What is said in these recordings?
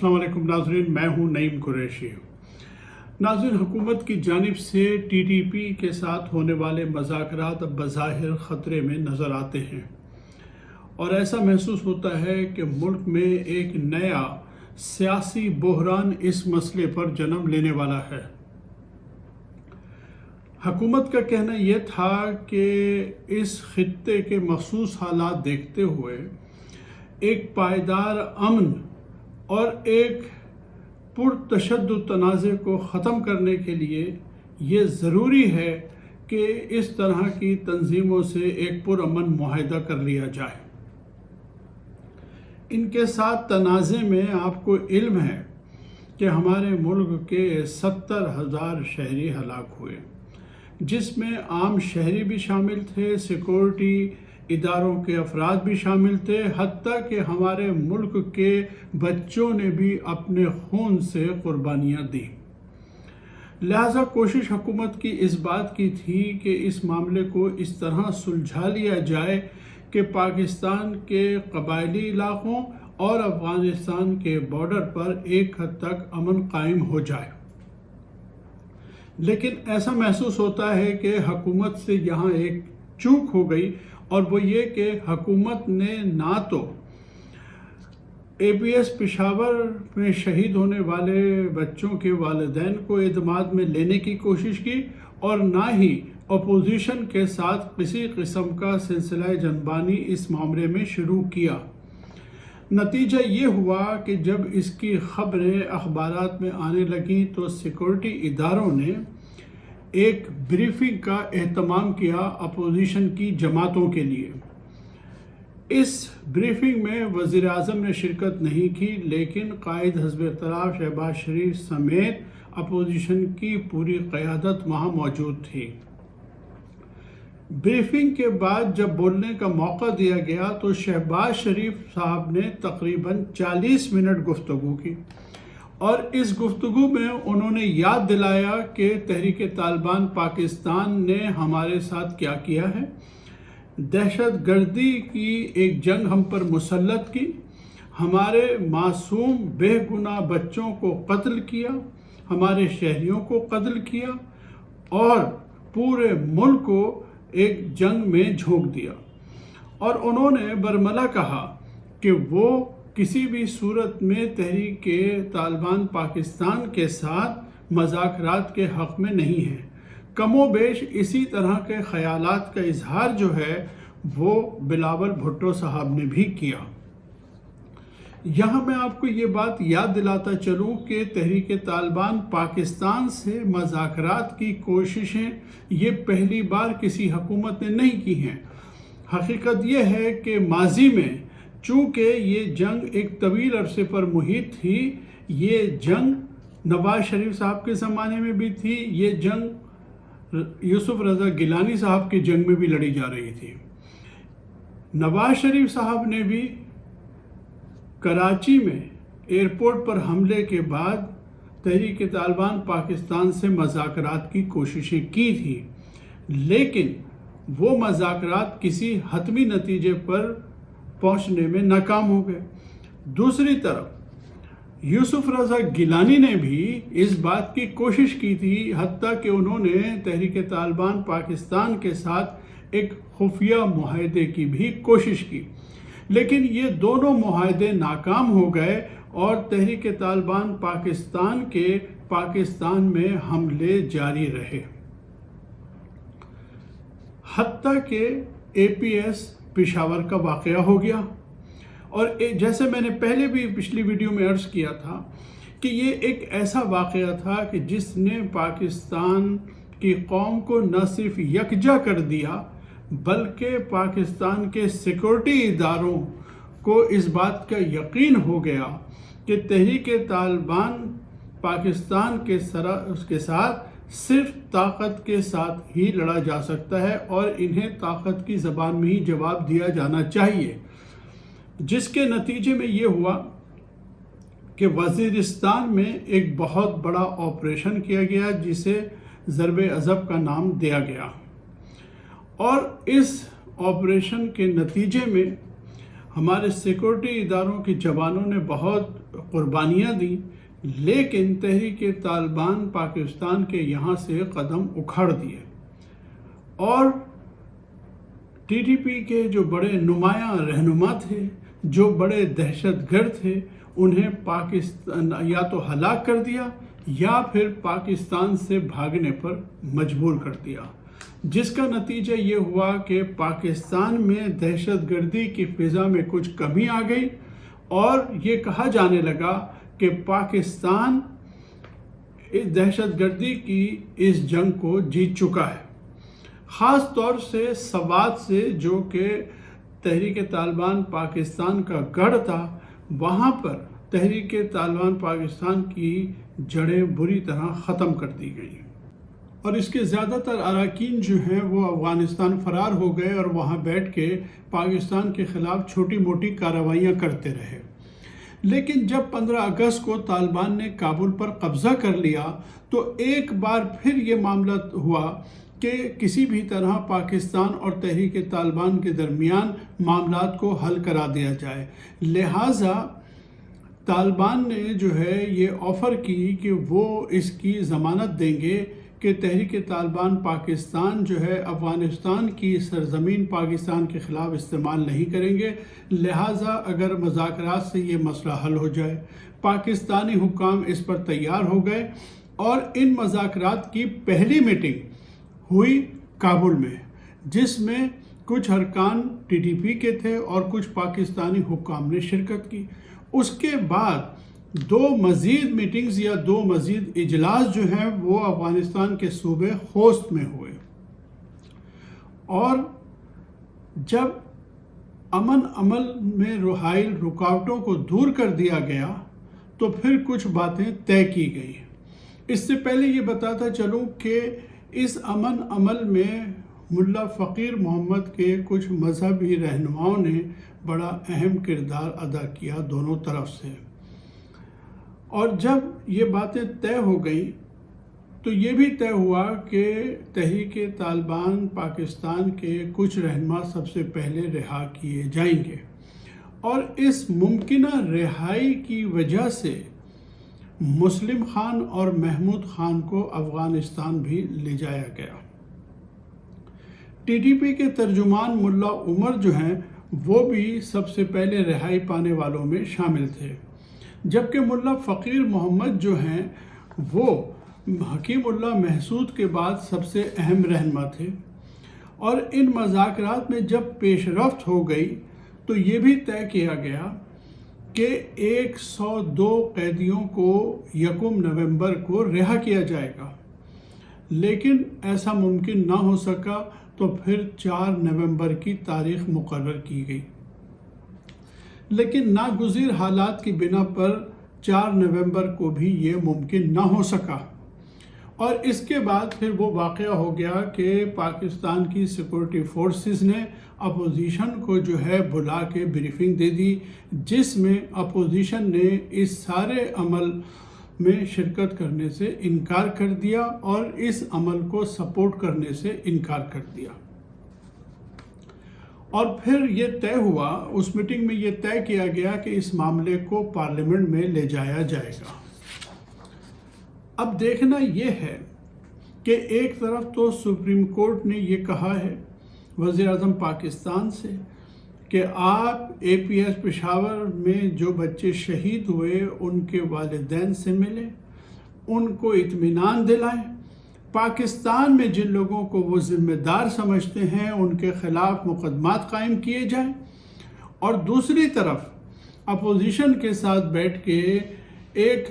السلام علیکم ناظرین، میں ہوں نعیم قریشی۔ ناظرین، حکومت کی جانب سے ٹی ٹی پی کے ساتھ ہونے والے مذاکرات اب بظاہر خطرے میں نظر آتے ہیں اور ایسا محسوس ہوتا ہے کہ ملک میں ایک نیا سیاسی بحران اس مسئلے پر جنم لینے والا ہے۔ حکومت کا کہنا یہ تھا کہ اس خطے کے مخصوص حالات دیکھتے ہوئے ایک پائیدار امن اور ایک پرتشدد تنازع کو ختم کرنے کے لیے یہ ضروری ہے کہ اس طرح کی تنظیموں سے ایک پرامن معاہدہ کر لیا جائے۔ ان کے ساتھ تنازع میں آپ کو علم ہے کہ ہمارے ملک کے 70,000 شہری ہلاک ہوئے، جس میں عام شہری بھی شامل تھے، سیکورٹی اداروں کے افراد بھی شامل تھے، حتیٰ کہ ہمارے ملک کے بچوں نے بھی اپنے خون سے قربانیاں دیں۔ لہذا کوشش حکومت کی اس بات کی تھی کہ اس معاملے کو اس طرح سلجھا لیا جائے کہ پاکستان کے قبائلی علاقوں اور افغانستان کے بارڈر پر ایک حد تک امن قائم ہو جائے۔ لیکن ایسا محسوس ہوتا ہے کہ حکومت سے یہاں ایک چوک ہو گئی، اور وہ یہ کہ حکومت نے نہ تو اے پی ایس پشاور میں شہید ہونے والے بچوں کے والدین کو اعتماد میں لینے کی کوشش کی اور نہ ہی اپوزیشن کے ساتھ کسی قسم کا سلسلہ جنبانی اس معاملے میں شروع کیا۔ نتیجہ یہ ہوا کہ جب اس کی خبریں اخبارات میں آنے لگیں تو سیکورٹی اداروں نے ایک بریفنگ کا اہتمام کیا اپوزیشن کی جماعتوں کے لیے۔ اس بریفنگ میں وزیر اعظم نے شرکت نہیں کی، لیکن قائد حزب اختلاف شہباز شریف سمیت اپوزیشن کی پوری قیادت وہاں موجود تھی۔ بریفنگ کے بعد جب بولنے کا موقع دیا گیا تو شہباز شریف صاحب نے تقریباً 40 منٹ گفتگو کی، اور اس گفتگو میں انہوں نے یاد دلایا کہ تحریک طالبان پاکستان نے ہمارے ساتھ کیا کیا ہے، دہشت گردی کی ایک جنگ ہم پر مسلط کی، ہمارے معصوم بے گناہ بچوں کو قتل کیا، ہمارے شہریوں کو قتل کیا اور پورے ملک کو ایک جنگ میں جھونک دیا۔ اور انہوں نے برملا کہا کہ وہ کسی بھی صورت میں تحریک طالبان پاکستان کے ساتھ مذاکرات کے حق میں نہیں ہے۔ کم و بیش اسی طرح کے خیالات کا اظہار جو ہے وہ بلاول بھٹو صاحب نے بھی کیا۔ یہاں میں آپ کو یہ بات یاد دلاتا چلوں کہ تحریک طالبان پاکستان سے مذاکرات کی کوششیں یہ پہلی بار کسی حکومت نے نہیں کی ہیں۔ حقیقت یہ ہے کہ ماضی میں چونکہ یہ جنگ ایک طویل عرصے پر محیط تھی، یہ جنگ نواز شریف صاحب کے زمانے میں بھی تھی، یہ جنگ یوسف رضا گیلانی صاحب کی جنگ میں بھی لڑی جا رہی تھی۔ نواز شریف صاحب نے بھی کراچی میں ایئرپورٹ پر حملے کے بعد تحریک طالبان پاکستان سے مذاکرات کی کوششیں کی تھی، لیکن وہ مذاکرات کسی حتمی نتیجے پر پہنچنے میں ناکام ہو گئے۔ دوسری طرف یوسف رضا گیلانی نے بھی اس بات کی کوشش کی تھی، حتیٰ کہ انہوں نے تحریک طالبان پاکستان کے ساتھ ایک خفیہ معاہدے کی بھی کوشش کی، لیکن یہ دونوں معاہدے ناکام ہو گئے اور تحریک طالبان پاکستان کے پاکستان میں حملے جاری رہے، حتیٰ کہ اے پی ایس پشاور کا واقعہ ہو گیا۔ اور جیسے میں نے پہلے بھی پچھلی ویڈیو میں عرض کیا تھا کہ یہ ایک ایسا واقعہ تھا کہ جس نے پاکستان کی قوم کو نہ صرف یکجا کر دیا بلکہ پاکستان کے سیکورٹی اداروں کو اس بات کا یقین ہو گیا کہ تحریک طالبان پاکستان کے ساتھ صرف طاقت کے ساتھ ہی لڑا جا سکتا ہے اور انہیں طاقت کی زبان میں ہی جواب دیا جانا چاہیے، جس کے نتیجے میں یہ ہوا کہ وزیرستان میں ایک بہت بڑا آپریشن کیا گیا جسے ضرب عضب کا نام دیا گیا، اور اس آپریشن کے نتیجے میں ہمارے سیکورٹی اداروں کے جوانوں نے بہت قربانیاں دیں، لیکن تحریک طالبان پاکستان کے یہاں سے قدم اکھاڑ دیے، اور ٹی ٹی پی کے جو بڑے نمایاں رہنما تھے، جو بڑے دہشت گرد تھے، انہیں پاکستان یا تو ہلاک کر دیا یا پھر پاکستان سے بھاگنے پر مجبور کر دیا، جس کا نتیجہ یہ ہوا کہ پاکستان میں دہشت گردی کی فضا میں کچھ کمی آ گئی، اور یہ کہا جانے لگا کہ پاکستان دہشت گردی کی اس جنگ کو جیت چکا ہے۔ خاص طور سے سوات سے، جو کہ تحریک طالبان پاکستان کا گڑھ تھا، وہاں پر تحریک طالبان پاکستان کی جڑیں بری طرح ختم کر دی گئی، اور اس کے زیادہ تر اراکین جو ہیں وہ افغانستان فرار ہو گئے اور وہاں بیٹھ کے پاکستان کے خلاف چھوٹی موٹی کارروائیاں کرتے رہے۔ لیکن جب 15 اگست کو طالبان نے کابل پر قبضہ کر لیا تو ایک بار پھر یہ معاملہ ہوا کہ کسی بھی طرح پاکستان اور تحریک طالبان کے درمیان معاملات کو حل کرا دیا جائے۔ لہٰذا طالبان نے جو ہے یہ آفر کی کہ وہ اس کی ضمانت دیں گے کہ تحریک طالبان پاکستان جو ہے افغانستان کی سرزمین پاکستان کے خلاف استعمال نہیں کریں گے، لہٰذا اگر مذاکرات سے یہ مسئلہ حل ہو جائے۔ پاکستانی حکام اس پر تیار ہو گئے، اور ان مذاکرات کی پہلی میٹنگ ہوئی کابل میں، جس میں کچھ ارکان ٹی ٹی پی کے تھے اور کچھ پاکستانی حکام نے شرکت کی۔ اس کے بعد 2 مزید میٹنگز یا 2 مزید اجلاس جو ہیں وہ افغانستان کے صوبے خوست میں ہوئے، اور جب امن عمل میں حائل رکاوٹوں کو دور کر دیا گیا تو پھر کچھ باتیں طے کی گئی۔ اس سے پہلے یہ بتاتا چلوں کہ اس امن عمل میں ملا فقیر محمد کے کچھ مذہبی رہنماؤں نے بڑا اہم کردار ادا کیا دونوں طرف سے، اور جب یہ باتیں طے ہو گئیں تو یہ بھی طے ہوا کہ تحریک طالبان پاکستان کے کچھ رہنما سب سے پہلے رہا کیے جائیں گے، اور اس ممکنہ رہائی کی وجہ سے مسلم خان اور محمود خان کو افغانستان بھی لے جایا گیا۔ ٹی ٹی پی کے ترجمان ملا عمر جو ہیں وہ بھی سب سے پہلے رہائی پانے والوں میں شامل تھے، جبکہ ملا فقیر محمد جو ہیں وہ حکیم اللہ محسود کے بعد سب سے اہم رہنما تھے، اور ان مذاکرات میں جب پیش رفت ہو گئی تو یہ بھی طے کیا گیا کہ 102 قیدیوں کو 1 نومبر کو رہا کیا جائے گا، لیکن ایسا ممکن نہ ہو سکا تو پھر 4 نومبر کی تاریخ مقرر کی گئی، لیکن ناگزیر حالات کی بنا پر 4 نومبر کو بھی یہ ممکن نہ ہو سکا، اور اس کے بعد پھر وہ واقعہ ہو گیا کہ پاکستان کی سیکورٹی فورسز نے اپوزیشن کو جو ہے بلا کے بریفنگ دے دی، جس میں اپوزیشن نے اس سارے عمل میں شرکت کرنے سے انکار کر دیا اور اس عمل کو سپورٹ کرنے سے انکار کر دیا۔ اور پھر یہ طے ہوا، اس میٹنگ میں یہ طے کیا گیا کہ اس معاملے کو پارلیمنٹ میں لے جایا جائے گا۔ اب دیکھنا یہ ہے کہ ایک طرف تو سپریم کورٹ نے یہ کہا ہے وزیر اعظم پاکستان سے کہ آپ اے پی ایس پشاور میں جو بچے شہید ہوئے ان کے والدین سے ملیں، ان کو اطمینان دلائیں، پاکستان میں جن لوگوں کو وہ ذمہ دار سمجھتے ہیں ان کے خلاف مقدمات قائم کیے جائیں، اور دوسری طرف اپوزیشن کے ساتھ بیٹھ کے ایک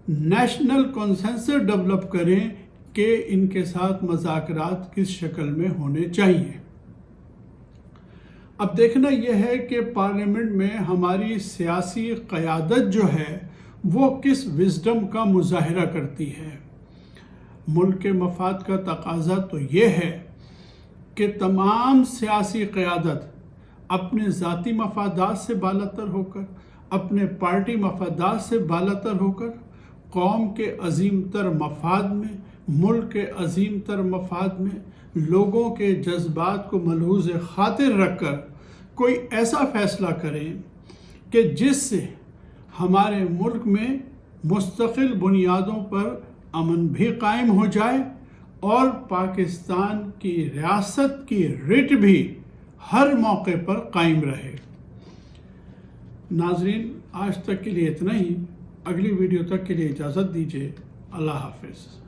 نیشنل کنسنسس ڈیولپ کریں کہ ان کے ساتھ مذاکرات کس شکل میں ہونے چاہیے۔ اب دیکھنا یہ ہے کہ پارلیمنٹ میں ہماری سیاسی قیادت جو ہے وہ کس وزڈم کا مظاہرہ کرتی ہے۔ ملک کے مفاد کا تقاضا تو یہ ہے کہ تمام سیاسی قیادت اپنے ذاتی مفادات سے بالاتر ہو کر، اپنے پارٹی مفادات سے بالاتر ہو کر، قوم کے عظیم تر مفاد میں، ملک کے عظیم تر مفاد میں، لوگوں کے جذبات کو ملحوظ خاطر رکھ کر کوئی ایسا فیصلہ کریں کہ جس سے ہمارے ملک میں مستقل بنیادوں پر امن بھی قائم ہو جائے اور پاکستان کی ریاست کی رٹ بھی ہر موقع پر قائم رہے۔ ناظرین، آج تک کے لیے اتنا ہی۔ اگلی ویڈیو تک کے لیے اجازت دیجیے۔ اللہ حافظ۔